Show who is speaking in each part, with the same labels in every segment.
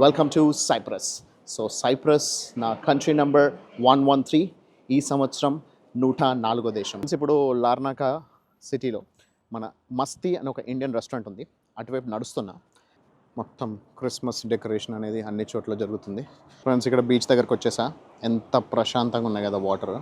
Speaker 1: Welcome to Cyprus. So Cyprus నా country number 113. ఈ సంవత్సరం 104వ దేశం. ఇప్పుడు లార్నాకా సిటీలో మన మస్తీ అని ఒక ఇండియన్ రెస్టారెంట్ ఉంది. అటువైపు నడుస్తున్నా. మొత్తం క్రిస్మస్ డెకరేషన్ అనేది అన్ని చోట్ల జరుగుతుంది. ఫ్రెండ్స్, ఇక్కడ బీచ్ దగ్గరకు వచ్చేసా. ఎంత ప్రశాంతంగా ఉన్నాయి కదా వాటర్.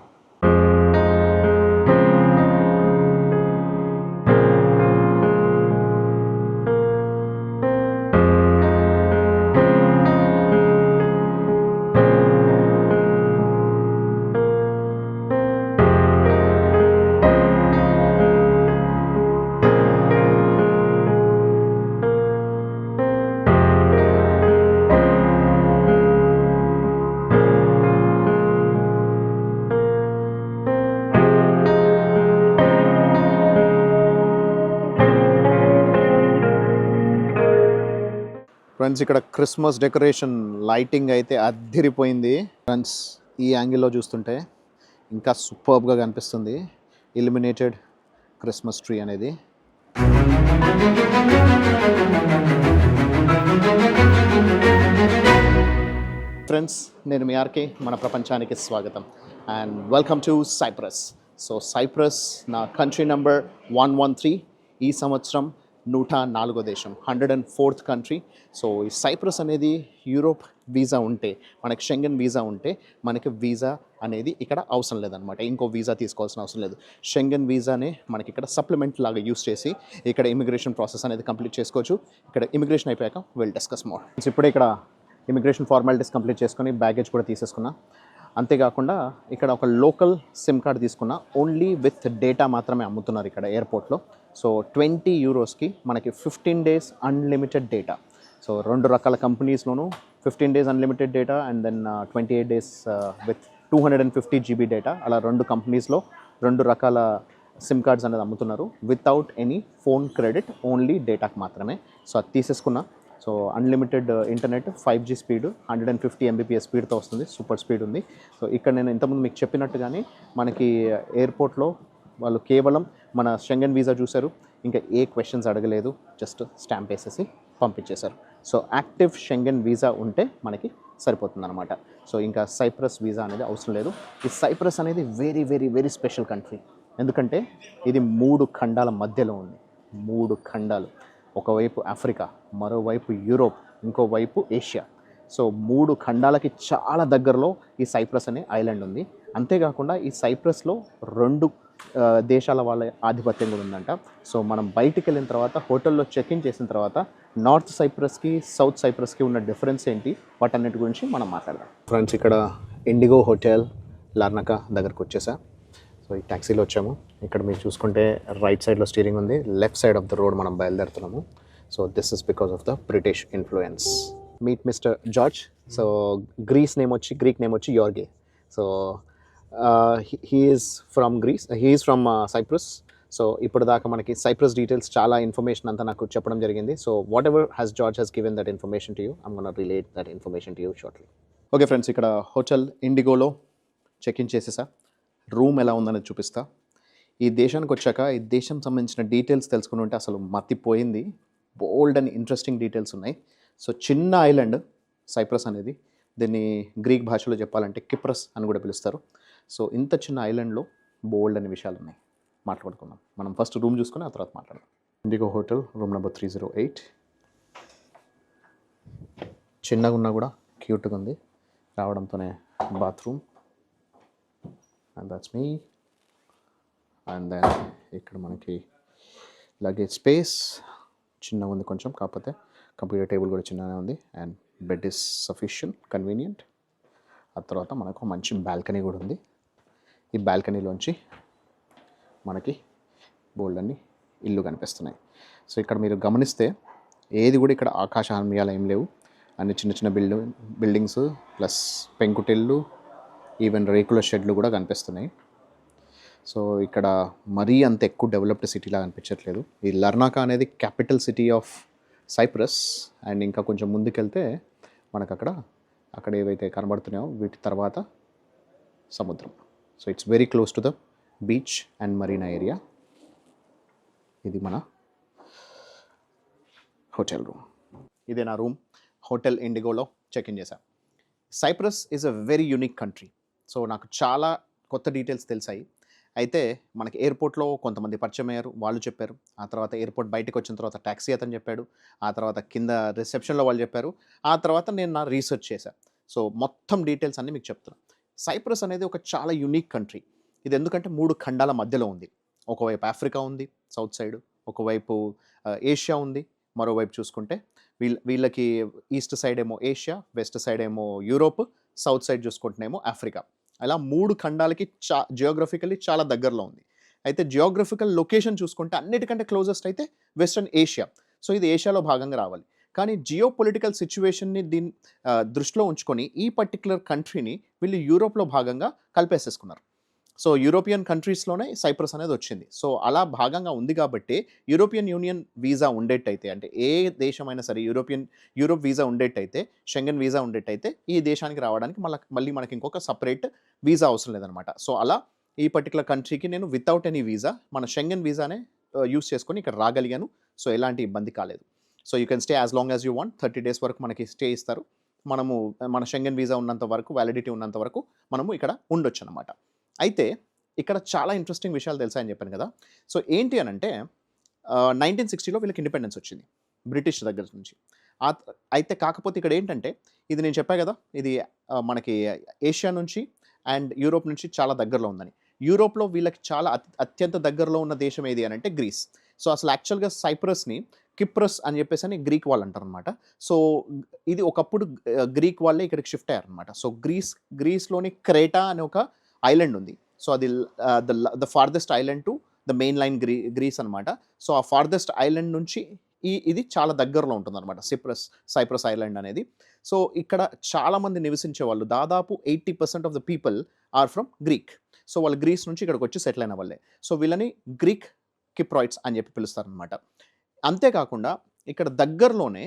Speaker 1: ఫ్రెండ్స్, ఇక్కడ క్రిస్మస్ డెకరేషన్ లైటింగ్ అయితే అద్దిరిపోయింది. ఫ్రెండ్స్, ఈ యాంగిల్లో చూస్తుంటే ఇంకా సూపర్బ్గా కనిపిస్తుంది ఇల్యూమినేటెడ్ క్రిస్మస్ ట్రీ అనేది. ఫ్రెండ్స్, నేను మీ ఆర్కే. మన ప్రపంచానికి స్వాగతం and welcome to Cyprus. So Cyprus నా కంట్రీ నెంబర్ 113. ఈ సంవత్సరం 104వ దేశం, 104th కంట్రీ. సో ఈ సైప్రస్ అనేది యూరోప్ వీసా ఉంటే, మనకి షెంగెన్ వీసా ఉంటే మనకి వీసా అనేది ఇక్కడ అవసరం లేదనమాట. ఇంకో వీసా తీసుకోవాల్సిన అవసరం లేదు. షెంగెన్ వీసానే మనకి ఇక్కడ సప్లిమెంట్ లాగా యూస్ చేసి ఇక్కడ ఇమిగ్రేషన్ ప్రాసెస్ అనేది కంప్లీట్ చేసుకోవచ్చు. ఇక్కడ ఇమిగ్రేషన్ అయిపోయాక విల్ డిస్కస్ మోర్. ఇప్పుడే ఇక్కడ ఇమిగ్రేషన్ ఫార్మాలిటీస్ కంప్లీట్ చేసుకొని బ్యాగేజ్ కూడా తీసేసుకున్నా. అంతేకాకుండా ఇక్కడ ఒక లోకల్ సిమ్ కార్డ్ తీసుకున్నా. ఓన్లీ విత్ డేటా మాత్రమే అమ్ముతున్నారు ఇక్కడ ఎయిర్పోర్ట్లో. సో 20 euros మనకి 15 days అన్లిమిటెడ్ డేటా. సో 2 రకాల కంపెనీస్లోనూ 15 days unlimited data and then 28 days with 250 GB data. అలా 2 కంపెనీస్లో 2 రకాల సిమ్ కార్డ్స్ అనేది అమ్ముతున్నారు without any phone credit, only డేటాకి మాత్రమే. సో అది తీసేసుకున్నా. So unlimited internet 5G speed 150 Mbps స్పీడ్తో వస్తుంది. సూపర్ స్పీడ్ ఉంది. సో ఇక్కడ నేను ఇంతకుముందు మీకు చెప్పినట్టుగానే మనకి ఎయిర్పోర్ట్లో వాళ్ళు కేవలం మన షెంగెన్ వీసా చూశారు, ఇంకా ఏ క్వశ్చన్స్ అడగలేదు, జస్ట్ స్టాంప్ వేసేసి పంపించేశారు. సో యాక్టివ్ షెంగెన్ వీసా ఉంటే మనకి సరిపోతుంది అనమాట. సో ఇంకా సైప్రస్ వీసా అనేది అవసరం లేదు. ఈ సైప్రస్ అనేది very very very special country. ఎందుకంటే ఇది 3 ఖండాల మధ్యలో ఉంది. 3 ఖండాలు, ఒకవైపు ఆఫ్రికా, మరోవైపు యూరోప్, ఇంకోవైపు ఏషియా. సో 3 ఖండాలకి చాలా దగ్గరలో ఈ సైప్రస్ అనే ఐలాండ్ ఉంది. అంతేకాకుండా ఈ సైప్రస్లో 2 దేశాల వాళ్ళ ఆధిపత్యం కూడా ఉందంట. సో మనం బయటికి వెళ్ళిన తర్వాత హోటల్లో చెక్ఇన్ చేసిన తర్వాత నార్త్ సైప్రస్కి సౌత్ సైప్రస్కి ఉన్న డిఫరెన్స్ ఏంటి, వాటన్నిటి గురించి మనం మాట్లాడదాం. ఫ్రెండ్స్, ఇక్కడ ఇండిగో హోటల్ లార్నాకా దగ్గరకు వచ్చేసా. సో ఈ ట్యాక్సీలో వచ్చాము. ఇక్కడ మీరు చూసుకుంటే రైట్ సైడ్లో స్టీరింగ్ ఉంది, left side of the road మనం బయలుదేరుతున్నాము. So this is because of the British influence. Meet mister George. So Greek name వచ్చి యోర్గే. So he is from Greece, he is from Cyprus. So ఇప్పుడు దాకా మనకి cypress details చాలా information అంతా నాకు చెప్పడం జరిగింది. So what ever George has given that information to you, I'm going to relate that information to you shortly. Okay friends, ఇక్కడ hotel ఇండిగోలో check in చేసేసా. రూమ్ ఎలా ఉందనేది చూపిస్తా. ఈ దేశానికి వచ్చాక ఈ దేశం సంబంధించిన డీటెయిల్స్ తెలుసుకుని ఉంటే అసలు మతిపోయింది. బోల్డ్ అండ్ ఇంట్రెస్టింగ్ డీటెయిల్స్ ఉన్నాయి. సో చిన్న ఐలాండ్ సైప్రస్ అనేది, దీన్ని గ్రీక్ భాషలో చెప్పాలంటే కిప్రస్ అని కూడా పిలుస్తారు. సో ఇంత చిన్న ఐలాండ్లో బోల్డ్ అనే విషయాలు ఉన్నాయి, మాట్లాడుకుందాం. మనం ఫస్ట్ రూమ్ చూసుకొని ఆ తర్వాత మాట్లాడదాం. IndiGo hotel room number 308. చిన్నగా ఉన్నా కూడా క్యూట్గా ఉంది. రావడంతోనే bathroom and that's me. And then ఇక్కడ మనకి లగేజ్ స్పేస్ చిన్నగా ఉంది కొంచెం, కాకపోతే కంప్యూటర్ టేబుల్ కూడా చిన్నగానే ఉంది. And bed is sufficient, convenient. ఆ తర్వాత మనకు మంచి బాల్కనీ కూడా ఉంది. ఈ బాల్కనీలోంచి మనకి బోల్డ్ అన్ని ఇల్లు కనిపిస్తున్నాయి. సో ఇక్కడ మీరు గమనిస్తే ఏది కూడా ఇక్కడ ఆకాశహర్మ్యాలు ఏం లేవు. అన్ని చిన్న చిన్న బిల్డింగ్స్ ప్లస్ పెంకుటిల్లు, ఈవెన్ రేకుల షెడ్లు కూడా కనిపిస్తున్నాయి. సో ఇక్కడ మరీ అంత ఎక్కువ డెవలప్డ్ సిటీలా అనిపించట్లేదు. ఈ లార్నాకా అనేది capital city of Cyprus. And ఇంకా కొంచెం ముందుకెళ్తే మనకు అక్కడ ఏవైతే కనబడుతున్నాయో వీటి తర్వాత సముద్రం. So it's very close to the beach and marina area. ఇది మన హోటల్ రూమ్. ఇదే నా రూమ్. హోటల్ ఇండిగోలో చెక్ ఇన్ చేశాను. Cyprus is a very unique country. So నాకు చాలా కొత్త డీటెయిల్స్ తెలిసాయి. అయితే మనకి ఎయిర్‌పోర్ట్‌లో కొంతమంది పరిచయమయ్యారు. వాళ్ళు చెప్పారు. ఆ తర్వాత ఎయిర్‌పోర్ట్ బయటకొచ్చిన తర్వాత టాక్సీ అతను చెప్పాడు. ఆ తర్వాత కింద రిసెప్షన్‌లో వాళ్ళు చెప్పారు. ఆ తర్వాత నేను నా రీసెర్చ్ చేశా. సో మొత్తం డీటెయిల్స్ అన్నీ మీకు చెప్తున్నా. సైప్రస్ అనేది ఒక చాలా యూనిక్ కంట్రీ. ఇది ఎందుకంటే 3 ఖండాల మధ్యలో ఉంది. ఒకవైపు ఆఫ్రికా ఉంది సౌత్ సైడ్. ఒకవైపు ఏషియా ఉంది. మరోవైపు చూసుకుంటే వీళ్ళకి ఈస్ట్ సైడ్ ఏమో ఏషియా, వెస్ట్ సైడ్ ఏమో యూరోప్, సౌత్ సైడ్ చూసుకుంటేనేమో ఆఫ్రికా. అలా 3 ఖండాలకి జియోగ్రఫికల్లీ చాలా దగ్గరలో ఉంది. అయితే జియోగ్రఫికల్ లొకేషన్ చూసుకుంటే అన్నిటికంటే క్లోజెస్ట్ అయితే వెస్టర్న్ ఏషియా. సో ఇది ఏషియాలో భాగంగా రావాలి. కానీ జియో పొలిటికల్ సిట్యుయేషన్‌ని దృష్టిలో ఉంచుకొని ఈ పర్టిక్యులర్ కంట్రీని వీళ్ళు యూరోప్‌లో భాగంగా కలిపేసేసుకున్నారు. సో యూరోపియన్ కంట్రీస్‌లోనే సైప్రస్ అనేది వచ్చింది. సో అలా భాగంగా ఉంది కాబట్టి యూరోపియన్ యూనియన్ వీసా ఉండేట్టయితే, అంటే ఏ దేశమైనా సరే యూరోప్ వీసా ఉండేట్టయితే, షెంగెన్ వీసా ఉండేట్టయితే ఈ దేశానికి రావడానికి మళ్ళీ మనకి ఇంకొక సెపరేట్ వీసా అవసరం లేదనమాట. సో అలా ఈ పర్టిక్యులర్ కంట్రీకి నేను వితౌట్ ఎనీ వీసా మన షెంగెన్ వీసానే యూజ్ చేసుకొని ఇక్కడ రాగలిగాను. సో ఎలాంటి ఇబ్బంది కాలేదు. So you can stay as long as you want. 30 days వరకు మనకి స్టే ఇస్తారు. మనము మన షెంగెన్ వీసా ఉన్నంత వరకు, వ్యాలిడిటీ ఉన్నంత వరకు మనము ఇక్కడ ఉండొచ్చనమాట. అయితే ఇక్కడ చాలా ఇంట్రెస్టింగ్ విషయాలు తెలుసా అని చెప్పాను కదా. సో ఏంటి అనంటే 1960లో వీళ్ళకి ఇండిపెండెన్స్ వచ్చింది బ్రిటిష్ దగ్గర నుంచి. అయితే కాకపోతే ఇక్కడ ఏంటంటే ఇది నేను చెప్పా కదా, ఇది మనకి ఏషియా నుంచి అండ్ యూరోప్ నుంచి చాలా దగ్గరలో ఉందని. యూరోప్‌లో వీళ్ళకి చాలా అత్యంత దగ్గరలో ఉన్న దేశం ఏది అనంటే గ్రీస్. సో అసలు యాక్చువల్‌గా సైప్రస్‌ని కిప్రస్ అని చెప్పేసని గ్రీక్ వాళ్ళు అంటారనమాట. సో ఇది ఒకప్పుడు గ్రీక్ వాళ్ళే ఇక్కడికి షిఫ్ట్ అయ్యారనమాట. సో గ్రీస్‌లోని క్రేటా అనే ఒక ఐలాండ్ ఉంది. సో అది the farthest island to the main line Greece అనమాట. సో ఆ ఫార్దెస్ట్ ఐలాండ్ నుంచి ఇది చాలా దగ్గరలో ఉంటుందన్నమాట సైప్రస్ ఐలాండ్ అనేది. సో ఇక్కడ చాలామంది నివసించే వాళ్ళు దాదాపు 80% of the people are from Greek. So వాళ్ళు గ్రీస్ నుంచి ఇక్కడికి వచ్చి సెటిల్ అయిన వాళ్ళే. సో వీళ్ళని గ్రీక్ కిప్రాయిడ్స్ అని చెప్పి పిలుస్తారనమాట. అంతేకాకుండా ఇక్కడ దగ్గరలోనే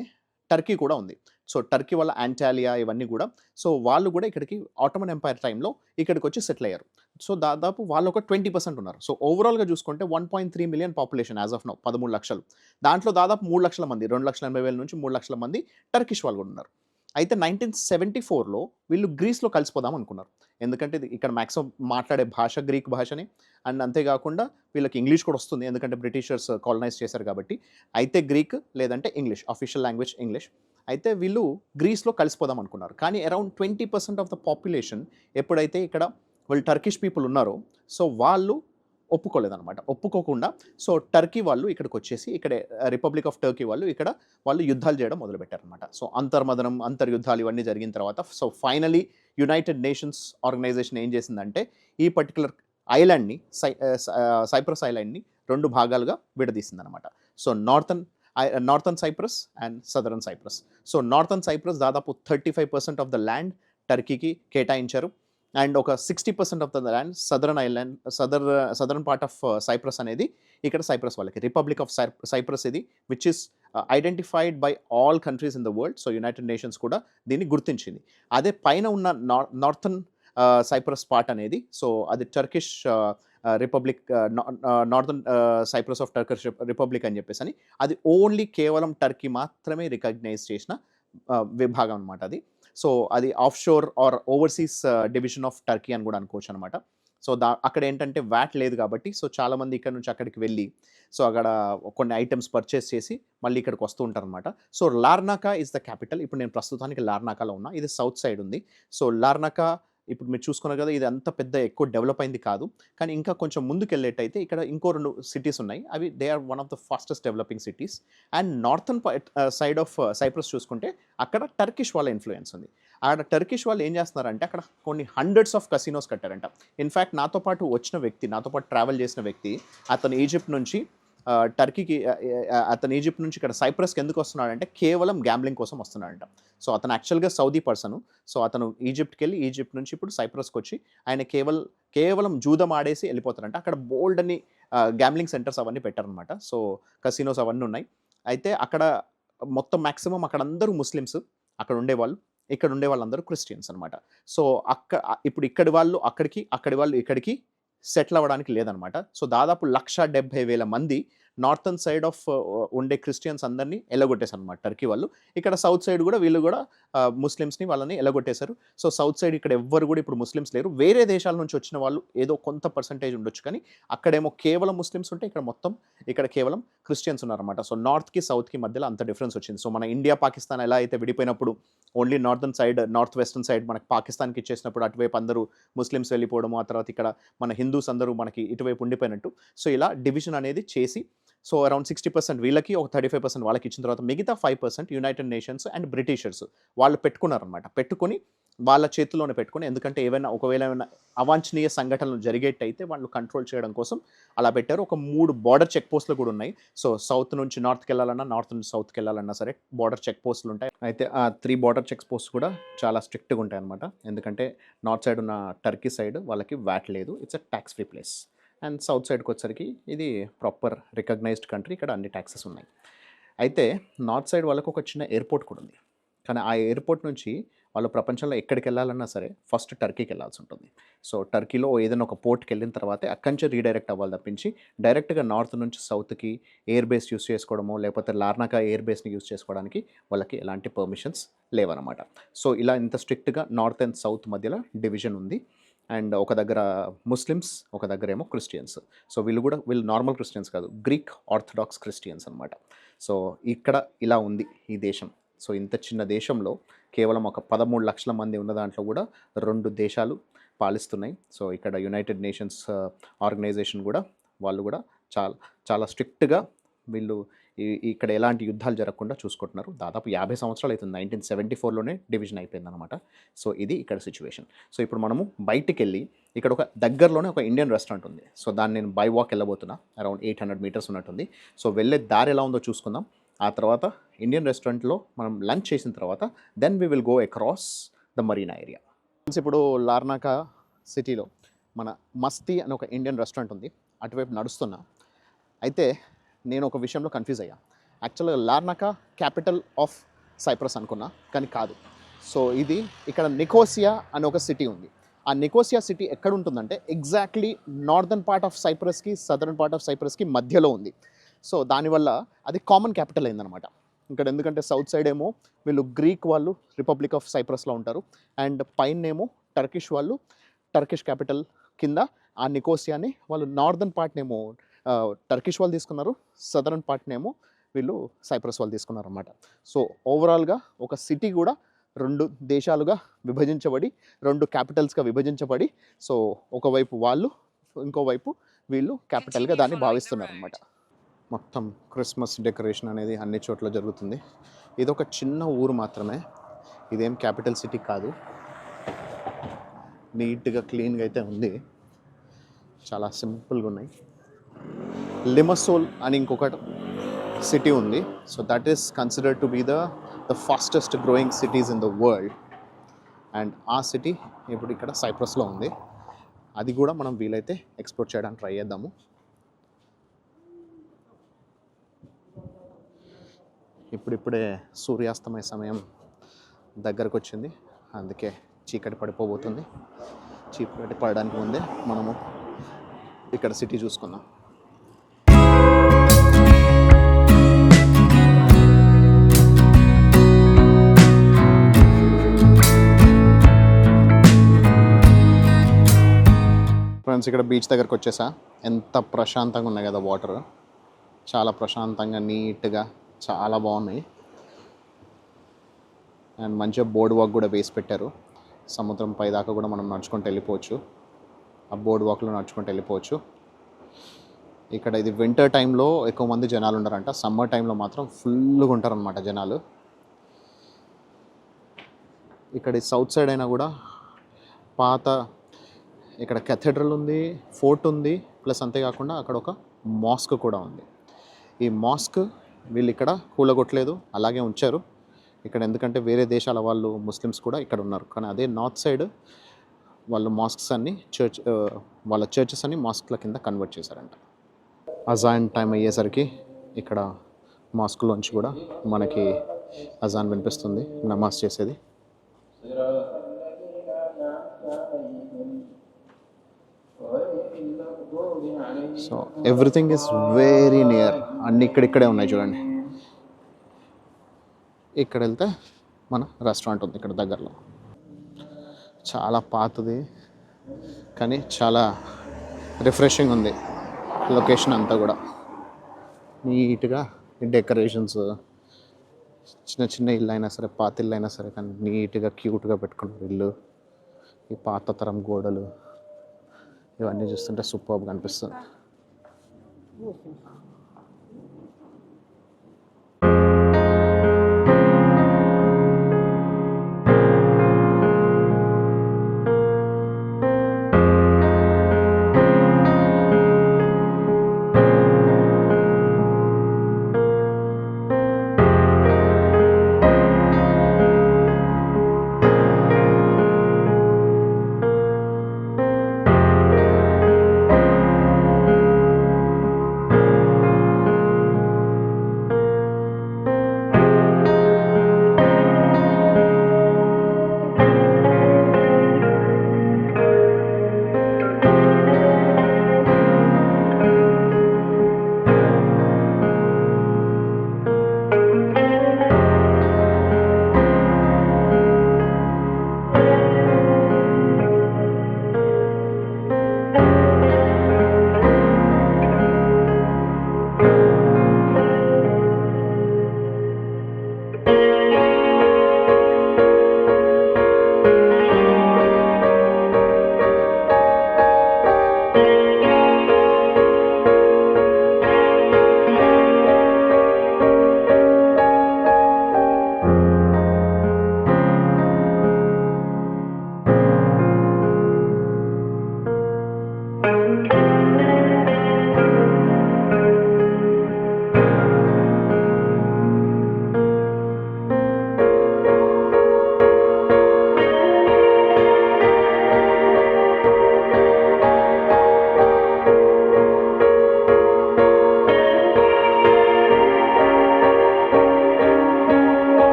Speaker 1: టర్కీ కూడా ఉంది. సో టర్కీ వాళ్ళ యాంటాలియా ఇవన్నీ కూడా, సో వాళ్ళు కూడా ఇక్కడికి ఆటోమన్ ఎంపైర్ టైంలో ఇక్కడికి వచ్చి సెటిల్ అయ్యారు. సో దాదాపు వాళ్ళు ఒక 20% ఉన్నారు. సో ఓవరాల్‌గా చూసుకుంటే 1.3 million population as of now 13 లక్షలు. దాంట్లో దాదాపు 3 లక్షల మంది, 2,80,000 నుంచి 3 లక్షల మంది టర్కిష్ వాళ్ళు కూడా ఉన్నారు. అయితే 1974లో వీళ్ళు గ్రీస్‌లో కలిసిపోదాం అనుకున్నారు. ఎందుకంటే ఇక్కడ మాక్సిమం మాట్లాడే భాష గ్రీక్ భాషనే. అండ్ అంతేకాకుండా వీళ్ళకి ఇంగ్లీష్ కూడా వస్తుంది. ఎందుకంటే బ్రిటిషర్స్ కాలనైజ్ చేశారు కాబట్టి. అయితే గ్రీక్ లేదంటే ఇంగ్లీష్, అఫీషియల్ లాంగ్వేజ్ ఇంగ్లీష్. అయితే వీళ్ళు గ్రీస్‌లో కలిసిపోదాం అనుకున్నారు. కానీ అరౌండ్ 20% ఆఫ్ ద పాపులేషన్ ఎప్పుడైతే ఇక్కడ వీళ్ళు టర్కిష్ పీపుల్ ఉన్నారో, సో వాళ్ళు ఒప్పుకోలేదనమాట. ఒప్పుకోకుండా సో టర్కీ వాళ్ళు ఇక్కడికొచ్చేసి ఇక్కడే రిపబ్లిక్ ఆఫ్ టర్కీ వాళ్ళు యుద్ధాలు చేయడం మొదలుపెట్టారనమాట. సో అంతర్యుద్ధాలు ఇవన్నీ జరిగిన తర్వాత so finally United Nations organization ఏం చేసిందంటే ఈ పర్టిక్యులర్ ఐలాండ్‌ని సైప్రస్ ఐలాండ్‌ని 2 భాగాలుగా విడదీసిందనమాట. So northern Cyprus and southern Cyprus. So northern Cyprus దాదాపు 35% ఆఫ్ ద ల్యాండ్ టర్కీకి కేటాయించారు. అండ్ ఒక 60% of the land southern part of Cyprus అనేది ఇక్కడ సైప్రస్ వాళ్ళకి. రిపబ్లిక్ ఆఫ్ సైప్రస్ ఇది which is identified by all countries in the world. So United Nations కూడా దీన్ని గుర్తించింది. అదే పైన ఉన్న నార్థన్ సైప్రస్ పార్ట్ అనేది సో అది Turkish Republic, Northern Cyprus of Turkish Republic అని చెప్పేసి అది ఓన్లీ కేవలం టర్కీ మాత్రమే రికగ్నైజ్ చేసిన విభాగం అనమాట అది. సో అది offshore or overseas division of Turkey అని కూడా అనుకోవచ్చు అనమాట. సో అక్కడ ఏంటంటే వ్యాట్ లేదు కాబట్టి సో చాలామంది ఇక్కడ నుంచి అక్కడికి వెళ్ళి సో అక్కడ కొన్ని ఐటమ్స్ పర్చేస్ చేసి మళ్ళీ ఇక్కడికి వస్తూ ఉంటారనమాట. So Larnaca is the capital. ఇప్పుడు నేను ప్రస్తుతానికి లార్నాకాలో ఉన్నా. ఇది సౌత్ సైడ్ ఉంది. సో లార్నాకా ఇప్పుడు మీరు చూసుకున్నారు కదా, ఇది అంత పెద్ద ఎక్కువ డెవలప్ అయింది కాదు. కానీ ఇంకా కొంచెం ముందుకెళ్ళేటైతే ఇక్కడ ఇంకో 2 సిటీస్ ఉన్నాయి. అవి they are one of the fastest developing cities. And northern side of Cyprus చూసుకుంటే అక్కడ టర్కిష్ వాళ్ళ ఇన్ఫ్లుయెన్స్ ఉంది. అక్కడ టర్కిష్ వాళ్ళు ఏం చేస్తున్నారంటే అక్కడ కొన్ని హండ్రెడ్స్ ఆఫ్ కసినోస్ కట్టారంట. ఇన్ఫ్యాక్ట్ నాతో పాటు ట్రావెల్ చేసిన వ్యక్తి అతను ఈజిప్ట్ నుంచి ఈజిప్ట్ నుంచి ఇక్కడ సైప్రస్కి ఎందుకు వస్తున్నాడంటే కేవలం గ్యాంబ్లింగ్ కోసం వస్తున్నాడంట. సో అతను యాక్చువల్గా సౌదీ పర్సన్. సో అతను ఈజిప్ట్కి వెళ్ళి ఈజిప్ట్ నుంచి ఇప్పుడు సైప్రస్కి వచ్చి ఆయన కేవలం జూదం ఆడేసి వెళ్ళిపోతారంట. అక్కడ బోల్డ్ అని గ్యాంబ్లింగ్ సెంటర్స్ అవన్నీ పెట్టారనమాట. సో కసినోస్ అవన్నీ ఉన్నాయి. అయితే అక్కడ మొత్తం మ్యాక్సిమం అక్కడ అందరూ ముస్లిమ్స్ అక్కడ ఉండేవాళ్ళు. ఇక్కడ ఉండే వాళ్ళందరూ క్రిస్టియన్స్ అనమాట. సో ఇప్పుడు ఇక్కడి వాళ్ళు అక్కడికి, అక్కడి వాళ్ళు ఇక్కడికి సెటిల్ అవ్వడానికి లేదనమాట. సో దాదాపు 1,70,000 మంది నార్థన్ సైడ్ ఆఫ్ ఉండే క్రిస్టియన్స్ అందరినీ ఎలగొట్టేశారు అనమాట టర్కీ వాళ్ళు. ఇక్కడ సౌత్ సైడ్ కూడా వీళ్ళు కూడా ముస్లిమ్స్ని వాళ్ళని ఎలగొట్టేశారు. సో సౌత్ సైడ్ ఇక్కడ ఎవ్వరు కూడా ఇప్పుడు ముస్లిమ్స్ లేరు. వేరే దేశాల నుంచి వచ్చిన వాళ్ళు ఏదో కొంత పర్సంటేజ్ ఉండొచ్చు, కానీ అక్కడేమో కేవలం ముస్లిమ్స్ ఉంటే ఇక్కడ కేవలం క్రిస్టియన్స్ ఉన్నారన్నమాట. సో నార్త్కి సౌత్కి మధ్యలో అంత డిఫరెన్స్ వచ్చింది. సో మన ఇండియా పాకిస్తాన్ ఎలా అయితే విడిపోయినప్పుడు only northern side north western side మనకి పాకిస్తాన్కి ఇచ్చేసినప్పుడు అటువైపు అందరూ ముస్లిమ్స్ వెళ్ళిపోవడము, ఆ తర్వాత ఇక్కడ మన హిందూస్ అందరూ మనకి ఇటువైపు ఉండిపోయినట్టు, సో ఇలా డివిజన్ అనేది చేసి సో అరౌండ్ 60% వీళ్ళకి, ఒక 35% వాళ్ళకి ఇచ్చిన తర్వాత మిగతా 5% యునైటెడ్ నేషన్స్ అండ్ బ్రిటిషర్స్ వాళ్ళు పెట్టుకున్నారనమాట. పెట్టుకొని వాళ్ళ చేతిలోనే పెట్టుకుని, ఎందుకంటే ఒకవేళ ఏమైనా అవాంఛనీయ సంఘటనలు జరిగేట్టయితే వాళ్ళు కంట్రోల్ చేయడం కోసం అలా పెట్టారు. ఒక 3 బార్డర్ చెక్ పోస్టులు కూడా ఉన్నాయి. సో సౌత్ నుంచి నార్త్కి వెళ్ళాలన్నా, నార్త్ నుంచి సౌత్కి వెళ్ళాలన్నా సరే బార్డర్ చెక్ పోస్టులు ఉంటాయి. అయితే ఆ 3 బార్డర్ చెక్ పోస్ట్ కూడా చాలా స్ట్రిక్ట్గా ఉంటాయి అనమాట. ఎందుకంటే నార్త్ సైడ్ ఉన్న టర్కీ సైడ్ వాళ్ళకి వ్యాట్ లేదు, it's a tax free place. And south సైడ్కి వచ్చరికి ఇది ప్రాపర్ రికగ్నైజ్డ్ కంట్రీ, ఇక్కడ అన్ని ట్యాక్సెస్ ఉన్నాయి. అయితే నార్త్ సైడ్ వాళ్ళకు ఒక చిన్న ఎయిర్పోర్ట్ కూడా ఉంది, కానీ ఆ ఎయిర్పోర్ట్ నుంచి వాళ్ళు ప్రపంచంలో ఎక్కడికి వెళ్ళాలన్నా సరే ఫస్ట్ టర్కీకి వెళ్ళాల్సి ఉంటుంది. సో టర్కీలో ఏదైనా ఒక పోర్ట్కి వెళ్ళిన తర్వాతే అక్కడి నుంచి రీడైరెక్ట్ అవ్వాలి తప్పించి డైరెక్ట్గా నార్త్ నుంచి సౌత్కి ఎయిర్ బేస్ యూస్ చేసుకోవడమో లేకపోతే లార్నాకా ఎయిర్ బేస్ని యూస్ చేసుకోవడానికి వాళ్ళకి ఎలాంటి పర్మిషన్స్ లేవన్నమాట. సో ఇలా ఇంత స్ట్రిక్ట్గా నార్త్ అండ్ సౌత్ మధ్యలో డివిజన్ ఉంది. అండ్ ఒక దగ్గర ముస్లిమ్స్, ఒక దగ్గర ఏమో క్రిస్టియన్స్. సో వీళ్ళు నార్మల్ క్రిస్టియన్స్ కాదు, గ్రీక్ ఆర్థడాక్స్ క్రిస్టియన్స్ అనమాట. సో ఇక్కడ ఇలా ఉంది ఈ దేశం. సో ఇంత చిన్న దేశంలో కేవలం ఒక 13 లక్షల మంది ఉన్న దాంట్లో కూడా 2 దేశాలు పాలిస్తున్నాయి. సో ఇక్కడ యునైటెడ్ నేషన్స్ ఆర్గనైజేషన్ కూడా వాళ్ళు కూడా చాలా చాలా స్ట్రిక్ట్గా వీళ్ళు ఇక్కడ ఎలాంటి యుద్ధాలు జరగకుండా చూసుకుంటున్నారు. దాదాపు 50 సంవత్సరాలు అవుతుంది, 1974లోనే డివిజన్ అయిపోయిందనమాట. సో ఇది ఇక్కడ సిచ్యువేషన్. సో ఇప్పుడు మనము బయటికి వెళ్ళి ఇక్కడ ఒక దగ్గరలోనే ఒక ఇండియన్ రెస్టారెంట్ ఉంది. సో దాన్ని నేను బై వాక్ వెళ్ళబోతున్నా, అరౌండ్ 800 మీటర్స్ ఉన్నట్టుంది. సో వెళ్ళే దారి ఎలా ఉందో చూసుకుందాం. ఆ తర్వాత ఇండియన్ రెస్టారెంట్లో మనం లంచ్ చేసిన తర్వాత then we will go across the marina area. ఇప్పుడు లార్నాకా సిటీలో మన మస్తీ అని ఒక ఇండియన్ రెస్టారెంట్ ఉంది, అటువైపు నడుస్తున్నా. అయితే నేను ఒక విషయంలో కన్ఫ్యూజ్ అయ్యా. యాక్చువల్గా లార్నాకా క్యాపిటల్ ఆఫ్ సైప్రస్ అనుకున్నా, కానీ కాదు. సో ఇది ఇక్కడ నికోసియా అనే ఒక సిటీ ఉంది. ఆ నికోసియా సిటీ ఎక్కడ ఉంటుందంటే ఎగ్జాక్ట్లీ నార్దర్న్ పార్ట్ ఆఫ్ సైప్రస్కి సదర్న్ పార్ట్ ఆఫ్ సైప్రస్కి మధ్యలో ఉంది. సో దానివల్ల అది కామన్ క్యాపిటల్ అయిందనమాట ఇక్కడ. ఎందుకంటే సౌత్ సైడ్ ఏమో వీళ్ళు గ్రీక్ వాళ్ళు రిపబ్లిక్ ఆఫ్ సైప్రస్లో ఉంటారు, అండ్ పైనేమో టర్కిష్ వాళ్ళు టర్కిష్ క్యాపిటల్ కింద ఆ నికోసియాని వాళ్ళు నార్దర్న్ పార్ట్నేమో టర్కిష్ వాళ్ళు తీసుకున్నారు, సదరన్ పార్ట్నేమో వీళ్ళు సైప్రస్ వాళ్ళు తీసుకున్నారు అన్నమాట. సో ఓవరాల్గా ఒక సిటీ కూడా 2 దేశాలుగా విభజించబడి 2 క్యాపిటల్స్గా విభజించబడి, సో ఒకవైపు వాళ్ళు ఇంకోవైపు వీళ్ళు క్యాపిటల్గా దాన్ని భావిస్తున్నారు అన్నమాట. మొత్తం క్రిస్మస్ డెకరేషన్ అనేది అన్ని చోట్ల జరుగుతుంది. ఇది ఒక చిన్న ఊరు మాత్రమే, ఇదేం క్యాపిటల్ సిటీ కాదు. నీట్గా క్లీన్గా అయితే ఉంది, చాలా సింపుల్గా ఉన్నాయి. లిమసోల్ అని ఇంకొక సిటీ ఉంది. So that is considered to be the fastest growing cities in the world. And ఆ సిటీ ఇప్పుడు ఇక్కడ సైప్రస్లో ఉంది. అది కూడా మనం వీలైతే ఎక్స్ప్లోర్ చేయడానికి ట్రై చేద్దాము. ఇప్పుడిప్పుడే సూర్యాస్తమయ సమయం దగ్గరకు వచ్చింది, అందుకే చీకటి పడిపోబోతుంది. చీకటి పడడానికి ముందే మనము ఇక్కడ సిటీ చూసుకుందాం. ఫ్రెండ్స్ ఇక్కడ బీచ్ దగ్గరకు వచ్చేసా. ఎంత ప్రశాంతంగా ఉన్నాయి కదా, వాటర్ చాలా ప్రశాంతంగా నీట్గా చాలా బాగున్నాయి. అండ్ మంచిగా బోర్డ్ వాక్ కూడా వేసి పెట్టారు. సముద్రం పై దాకా కూడా మనం నడుచుకుంటూ వెళ్ళిపోవచ్చు, ఆ బోర్డ్ వాక్లో నడుచుకుంటూ వెళ్ళిపోవచ్చు. ఇక్కడ ఇది వింటర్ టైంలో ఎక్కువ మంది జనాలు ఉండరంట, సమ్మర్ టైంలో మాత్రం ఫుల్గా ఉంటారనమాట జనాలు. ఇక్కడ సౌత్ సైడ్ అయినా కూడా పాత ఇక్కడ కెథెడ్రల్ ఉంది, ఫోర్ట్ ఉంది, ప్లస్ అంతేకాకుండా అక్కడ ఒక మాస్క్ కూడా ఉంది. ఈ మాస్క్ వీళ్ళు ఇక్కడ కూలగొట్టలేదు, అలాగే ఉంచారు ఇక్కడ. ఎందుకంటే వేరే దేశాల వాళ్ళు ముస్లిమ్స్ కూడా ఇక్కడ ఉన్నారు, కానీ అదే నార్త్ సైడ్ వాళ్ళు మాస్క్స్ అన్ని వాళ్ళ చర్చెస్ అన్ని మాస్క్ల కింద కన్వర్ట్ చేశారంట. అజాన్ టైం అయ్యేసరికి ఇక్కడ మాస్క్లోంచి కూడా మనకి అజాన్ వినిపిస్తుంది, నమాజ్ చేసేది. So everything is very near, అన్నీ ఇక్కడిక్కడే ఉన్నాయి చూడండి. ఇక్కడ వెళ్తే మన రెస్టారెంట్ ఉంది ఇక్కడ దగ్గరలో. చాలా పాతది కానీ చాలా రిఫ్రెషింగ్ ఉంది లొకేషన్ అంతా కూడా. నీట్గా డెకరేషన్స్, చిన్న చిన్న ఇల్లు అయినా సరే, పాత ఇల్లు అయినా సరే కానీ నీట్గా క్యూట్గా పెట్టుకున్నారు ఇల్లు. ఈ పాత తరం గోడలు ఇవన్నీ చూస్తుంటే సూపర్గా అనిపిస్తుంది.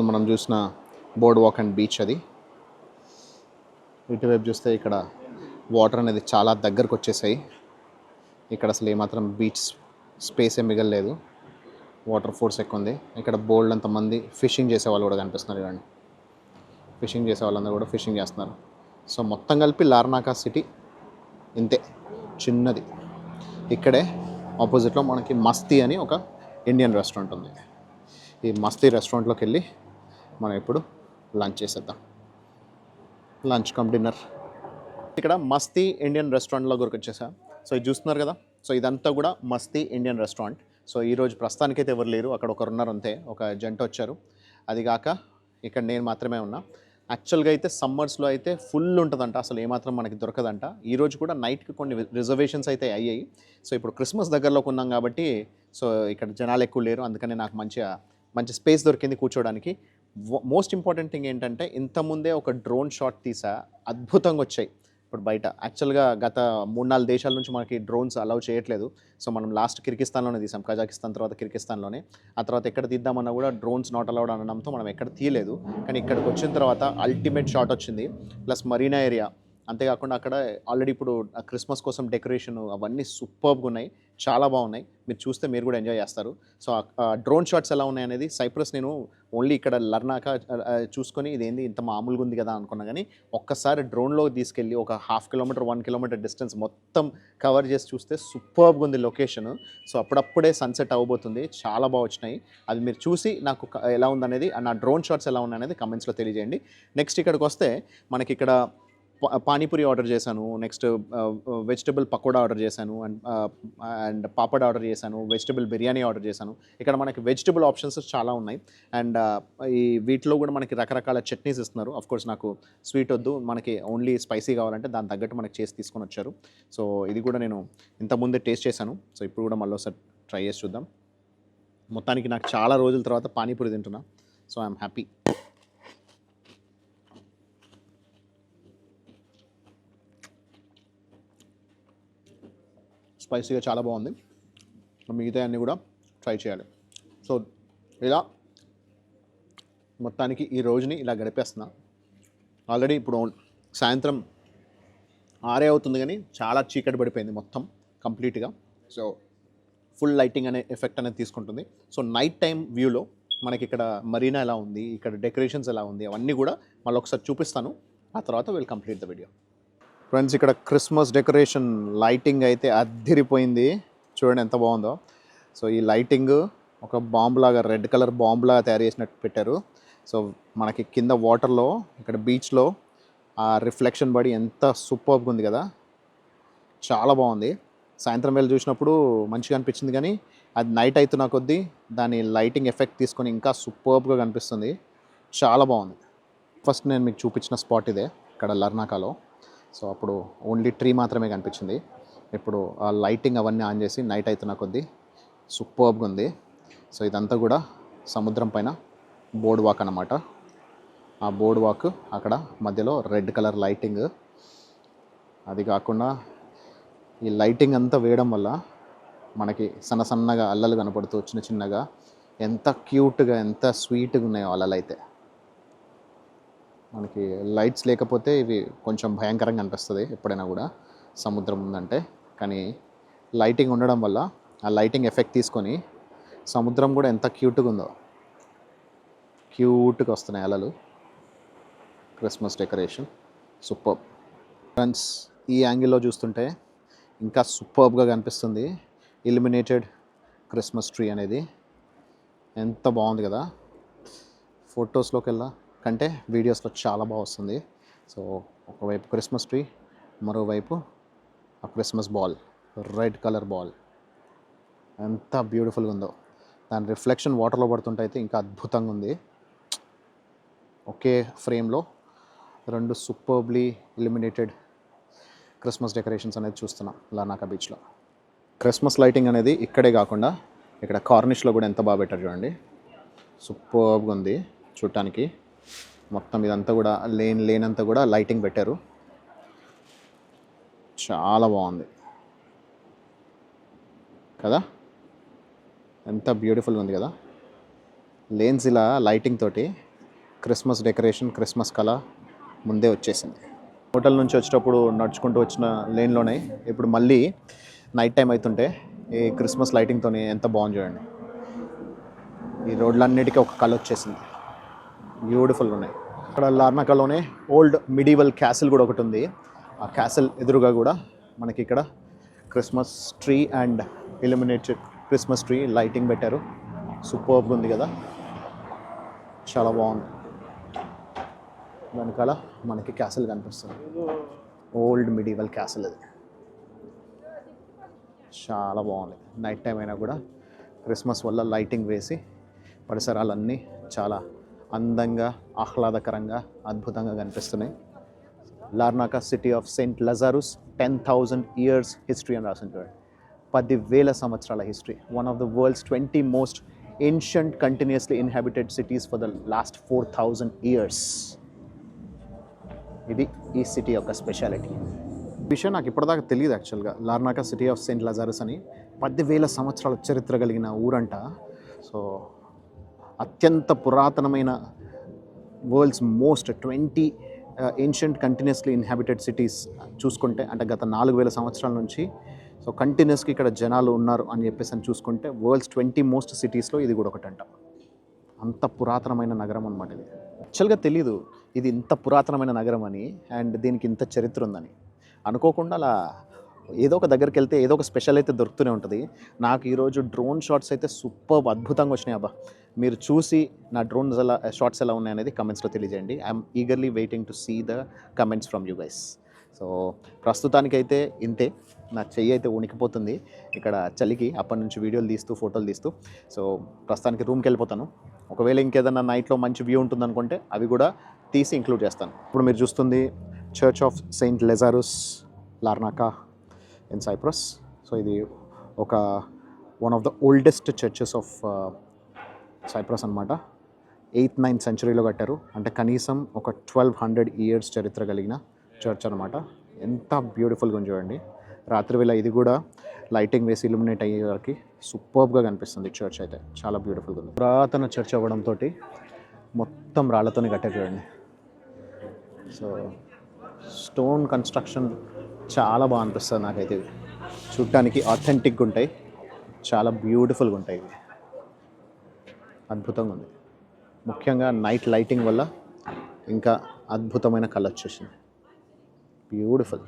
Speaker 1: మనం చూసిన బోర్డ్ వాక్ అండ్ బీచ్ అది. ఇటువైపు చూస్తే ఇక్కడ వాటర్ అనేది చాలా దగ్గరకు వచ్చేసాయి. ఇక్కడ అసలు ఏమాత్రం బీచ్ స్పేస్ ఏ మిగలలేదు, వాటర్ ఫోర్స్ ఎక్కువ ఉంది. ఇక్కడ బోల్డ్ అంతమంది ఫిషింగ్ చేసే వాళ్ళు కూడా కనిపిస్తున్నారు. ఇవ్వండి, ఫిషింగ్ చేసే వాళ్ళందరూ కూడా ఫిషింగ్ చేస్తున్నారు. సో మొత్తం కలిపి లార్నాకా సిటీ ఇంతే, చిన్నది. ఇక్కడే ఆపోజిట్లో మనకి మస్తీ అని ఒక ఇండియన్ రెస్టారెంట్ ఉంది. ఈ మస్తీ రెస్టారెంట్లోకి వెళ్ళి మనం ఇప్పుడు లంచ్ చేసేద్దాం. Lunch come dinner. ఇక్కడ మస్తీ ఇండియన్ రెస్టారెంట్లో వచ్చేసా. సో ఇది చూస్తున్నారు కదా, సో ఇదంతా కూడా మస్తీ ఇండియన్ రెస్టారెంట్. సో ఈరోజు ప్రస్తుతానికైతే ఎవరు లేరు, అక్కడ ఒకరు ఉన్నారు అంతే, ఒక జంట వచ్చారు. అది కాక ఇక్కడ నేను మాత్రమే ఉన్నా. యాక్చువల్గా అయితే సమ్మర్స్లో అయితే ఫుల్ ఉంటుందంట, అసలు ఏమాత్రం మనకి దొరకదంట. ఈరోజు కూడా నైట్కి కొన్ని రిజర్వేషన్స్ అయితే అయ్యాయి. సో ఇప్పుడు క్రిస్మస్ దగ్గరలోకి ఉన్నాం కాబట్టి సో ఇక్కడ జనాలు ఎక్కువ లేరు, అందుకని నాకు మంచి స్పేస్ దొరికింది కూర్చోడానికి. మోస్ట్ ఇంపార్టెంట్ థింగ్ ఏంటంటే ఇంతకుముందే ఒక డ్రోన్ షాట్ తీసా, అద్భుతంగా వచ్చాయి. ఇప్పుడు బయట యాక్చువల్గా గత 3-4 దేశాల నుంచి మనకి డ్రోన్స్ అలౌ చేయట్లేదు. సో మనం లాస్ట్ కిర్గిస్తాన్లోనే తీసాం, కజాకిస్తాన్ తర్వాత కిర్గిస్తాన్లోనే. ఆ తర్వాత ఎక్కడ తీద్దామన్నా కూడా డ్రోన్స్ నాట్ అలౌడ్ అనడంతో మనం ఎక్కడ తీయలేదు. కానీ ఇక్కడికి వచ్చిన తర్వాత అల్టిమేట్ షాట్ వచ్చింది, ప్లస్ మరీనా ఏరియా. అంతేకాకుండా అక్కడ ఆల్రెడీ ఇప్పుడు క్రిస్మస్ కోసం డెకరేషన్ అవన్నీ సూపర్గా ఉన్నాయి, చాలా బాగున్నాయి. మీరు చూస్తే మీరు కూడా ఎంజాయ్ చేస్తారు. సో డ్రోన్ షాట్స్ ఎలా ఉన్నాయి అనేది సైప్రస్ నేను ఓన్లీ ఇక్కడ లర్నాకా చూసుకొని ఇదేంది ఇంత మామూలుగా ఉంది కదా అనుకున్నా, కానీ ఒక్కసారి డ్రోన్లో తీసుకెళ్ళి ఒక 0.5 కిలోమీటర్ 1 కిలోమీటర్ డిస్టెన్స్ మొత్తం కవర్ చేసి చూస్తే సూపర్గా ఉంది లొకేషన్. సో అప్పుడప్పుడే సన్సెట్ అవ్వబోతుంది, చాలా బాగా వచ్చినాయి. అది మీరు చూసి నాకు ఎలా ఉందనేది, నా డ్రోన్ షాట్స్ ఎలా ఉన్నాయనేది కమెంట్స్లో తెలియజేయండి. నెక్స్ట్ ఇక్కడికి వస్తే మనకి ఇక్కడ పానీపూరి ఆర్డర్ చేశాను, నెక్స్ట్ వెజిటబుల్ పకోడా ఆర్డర్ చేశాను, అండ్ పాపడ్ ఆర్డర్ చేశాను, వెజిటబుల్ బిర్యానీ ఆర్డర్ చేశాను. ఇక్కడ మనకి వెజిటబుల్ ఆప్షన్స్ చాలా ఉన్నాయి. అండ్ ఈ వీటిలో కూడా మనకి రకరకాల చట్నీస్ ఇస్తున్నారు. కోర్స్ నాకు స్వీట్ వద్దు, మనకి ఓన్లీ స్పైసీ కావాలంటే దాని తగ్గట్టు మనకి చేసి తీసుకొని వచ్చారు. సో ఇది కూడా నేను ఇంతకుముందే టేస్ట్ చేశాను. సో ఇప్పుడు కూడా మళ్ళీ ఒకసారి ట్రై చేసి చూద్దాం. మొత్తానికి నాకు చాలా రోజుల తర్వాత పానీపూరి తింటున్నా. So I'm happy. స్పైసీగా చాలా బాగుంది. మిగతా అన్నీ కూడా ట్రై చేయాలి. సో ఇలా మొత్తానికి ఈ రోజుని ఇలా గడిపేస్తున్నా. ఆల్రెడీ ఇప్పుడు సాయంత్రం 6 అవుతుంది, కానీ చాలా చీకటి పడిపోయింది మొత్తం కంప్లీట్గా. సో ఫుల్ లైటింగ్ అనే ఎఫెక్ట్ అనేది తీసుకుంటుంది. సో నైట్ టైం వ్యూలో మనకి ఇక్కడ మరీనా ఎలా ఉంది, ఇక్కడ డెకరేషన్స్ ఎలా ఉంది, అవన్నీ కూడా మళ్ళీ ఒకసారి చూపిస్తాను. ఆ తర్వాత will complete the video. Friends, ఇక్కడ క్రిస్మస్ డెకరేషన్ లైటింగ్ అయితే అద్దిరిపోయింది. చూడండి ఎంత బాగుందో. సో ఈ లైటింగ్ ఒక బాంబులాగా, రెడ్ కలర్ బాంబులాగా తయారు చేసినట్టు పెట్టారు. సో మనకి కింద వాటర్లో, ఇక్కడ బీచ్లో ఆ రిఫ్లెక్షన్ పడి ఎంత సూపర్గా ఉంది కదా, చాలా బాగుంది. సాయంత్రం వేళ చూసినప్పుడు మంచిగా అనిపించింది, కానీ అది నైట్ అవుతున్న కొద్దీ దాని లైటింగ్ ఎఫెక్ట్ తీసుకొని ఇంకా సూపర్గా కనిపిస్తుంది. చాలా బాగుంది. ఫస్ట్ నేను మీకు చూపించిన స్పాట్ ఇదే, ఇక్కడ లర్నాకాలో. సో అప్పుడు ఓన్లీ ట్రీ మాత్రమే కనిపించింది. ఇప్పుడు ఆ లైటింగ్ అవన్నీ ఆన్ చేసి నైట్ అవుతున్న కొద్దీ సూపర్గా ఉంది. సో ఇదంతా కూడా సముద్రం పైన బోర్డ్ వాక్ అన్నమాట. ఆ బోర్డ్ వాక్ అక్కడ మధ్యలో రెడ్ కలర్ లైటింగ్. అది కాకుండా ఈ లైటింగ్ అంతా వేయడం వల్ల మనకి సన్నగా అల్లలు కనపడుతూ చిన్నగా ఎంత క్యూట్గా, ఎంత స్వీట్గా ఉన్నాయో అలలు అయితే. మనకి లైట్స్ లేకపోతే ఇవి కొంచెం భయంకరంగా అనిపిస్తుంది ఎప్పుడైనా కూడా సముద్రం ఉందంటే. కానీ లైటింగ్ ఉండడం వల్ల ఆ లైటింగ్ ఎఫెక్ట్ తీసుకొని సముద్రం కూడా ఎంత క్యూట్గా ఉందో, క్యూట్గా వస్తున్నాయి అలలు. Christmas decoration super. ఫ్రెండ్స్, ఈ యాంగిల్లో చూస్తుంటే ఇంకా సూపర్గా కనిపిస్తుంది ఇల్యూమినేటెడ్ క్రిస్మస్ ట్రీ అనేది. ఎంత బాగుంది కదా, ఫొటోస్లోకి వెళ్ళా కంటే వీడియోస్లో చాలా బాగా వస్తుంది. సో ఒకవైపు క్రిస్మస్ ట్రీ, మరోవైపు ఆ Christmas ball, red colour ball ఎంత బ్యూటిఫుల్గా ఉందో. దాని రిఫ్లెక్షన్ వాటర్లో పడుతుంటే అయితే ఇంకా అద్భుతంగా ఉంది. ఒకే ఫ్రేమ్లో 2 సూపర్బ్లీ ఇల్యూమినేటెడ్ క్రిస్మస్ డెకరేషన్స్ అనేది చూస్తున్నాం లర్నాకా బీచ్లో. క్రిస్మస్ లైటింగ్ అనేది ఇక్కడే కాకుండా ఇక్కడ కార్నిష్లో కూడా ఎంత బాగా పెట్టారు చూడండి. సూపర్గా ఉంది చూడటానికి. మొత్తం ఇదంతా కూడా లేనంతా కూడా లైటింగ్ పెట్టారు. చాలా బాగుంది కదా, ఎంత బ్యూటిఫుల్గా ఉంది కదా. లేన్స్ ఇలా లైటింగ్ తోటి క్రిస్మస్ డెకరేషన్, క్రిస్మస్ కళ ముందే వచ్చేసింది. హోటల్ నుంచి వచ్చేటప్పుడు నడుచుకుంటూ వచ్చిన లేన్లోనే ఇప్పుడు మళ్ళీ నైట్ టైం అవుతుంటే ఈ క్రిస్మస్ లైటింగ్తో ఎంత బాగుంది చూడండి. ఈ రోడ్లన్నిటికీ ఒక కళ వచ్చేసింది, బ్యూటిఫుల్గా ఉన్నాయి. ఇక్కడ లర్నాకాలోనే ఓల్డ్ మిడీవల్ క్యాసిల్ కూడా ఒకటి ఉంది. ఆ క్యాసిల్ ఎదురుగా కూడా మనకి ఇక్కడ Christmas tree and illuminated Christmas tree lighting పెట్టారు. సూపర్గా ఉంది కదా, చాలా బాగుంది. వెనకాల మనకి క్యాసిల్ కనిపిస్తుంది, ఓల్డ్ మిడీవల్ క్యాసిల్ అది. చాలా బాగుంది. నైట్ టైం అయినా కూడా క్రిస్మస్ వల్ల లైటింగ్ వేసి పరిసరాలన్నీ చాలా అందంగా, ఆహ్లాదకరంగా, అద్భుతంగా కనిపిస్తున్నాయి. Larnaca city of Saint Lazarus 10,000 years history అని రాసింది చూడండి. 10,000 సంవత్సరాల history. One of the world's 20 most ancient continuously inhabited cities for the last 4,000 years. ఇది ఈ సిటీ యొక్క స్పెషాలిటీ. విషయం నాకు ఇప్పటిదాకా తెలియదు యాక్చువల్గా. లార్నాకా సిటీ ఆఫ్ సెయింట్ లజారస్ అని 10,000 సంవత్సరాల చరిత్ర కలిగిన ఊరంట. సో అత్యంత పురాతనమైన world's most 20 ancient continuously inhabited cities చూసుకుంటే, అంటే గత 4,000 సంవత్సరాల నుంచి సో కంటిన్యూస్గా ఇక్కడ జనాలు ఉన్నారు అని చెప్పేసి అని చూసుకుంటే వరల్డ్స్ 20 most సిటీస్లో ఇది కూడా ఒకటంట. అంత పురాతనమైన నగరం అనమాట ఇది. యాక్చువల్గా తెలీదు ఇది ఇంత పురాతనమైన నగరం అని, అండ్ దీనికి ఇంత చరిత్ర ఉందని. అనుకోకుండా అలా ఏదో ఒక దగ్గరికి వెళ్తే ఏదో ఒక స్పెషల్ అయితే దొరుకుతూనే ఉంటుంది. నాకు ఈరోజు డ్రోన్ షాట్స్ అయితే సూపర్బ్ అద్భుతంగా వచ్చినాయి అబ్బా. మీరు చూసి నా డ్రోన్స్ ఎలా షాట్స్ ఎలా ఉన్నాయనేది కమెంట్స్లో తెలియజేయండి. I'm eagerly waiting to see the comments from you guys. So ప్రస్తుతానికైతే ఇంతే. నా చెయ్యి అయితే వణికిపోతుంది ఇక్కడ చలికి, అప్పటి నుంచి వీడియోలు తీస్తూ ఫోటోలు తీస్తూ. సో ప్రస్తుతానికి రూమ్కి వెళ్ళిపోతాను. ఒకవేళ ఇంకేదన్నా నైట్లో మంచి వ్యూ ఉంటుందనుకుంటే అవి కూడా తీసి ఇంక్లూడ్ చేస్తాను. ఇప్పుడు మీరు చూస్తుంది church of Saint Lazarus Larnaca in Cyprus. So ఇది ఒక one of the oldest churches of Cyprus అనమాట. 8th 9th సెంచరీలో కట్టారు. అంటే కనీసం ఒక 1200 ఇయర్స్ చరిత్ర కలిగిన చర్చ్ అనమాట. ఎంత బ్యూటిఫుల్గా ఉంది చూడండి. రాత్రి వేళ ఇది కూడా లైటింగ్ వేసి ఇల్యూమినేట్ అయ్యే వరకు సూపర్బ్గా కనిపిస్తుంది చర్చ్ అయితే. చాలా బ్యూటిఫుల్గా ఉంది. పురాతన చర్చ్ అవ్వడంతో మొత్తం రాళ్లతోనే కట్టారు చూడండి. సో స్టోన్ కన్స్ట్రక్షన్ చాలా బాగా అనిపిస్తుంది నాకైతే. ఇవి చూడటానికి ఆథెంటిక్గా ఉంటాయి, చాలా బ్యూటిఫుల్గా ఉంటాయి. ఇవి అద్భుతంగా ఉంది. ముఖ్యంగా నైట్ లైటింగ్ వల్ల ఇంకా అద్భుతమైన కలర్ వచ్చేసింది. బ్యూటిఫుల్.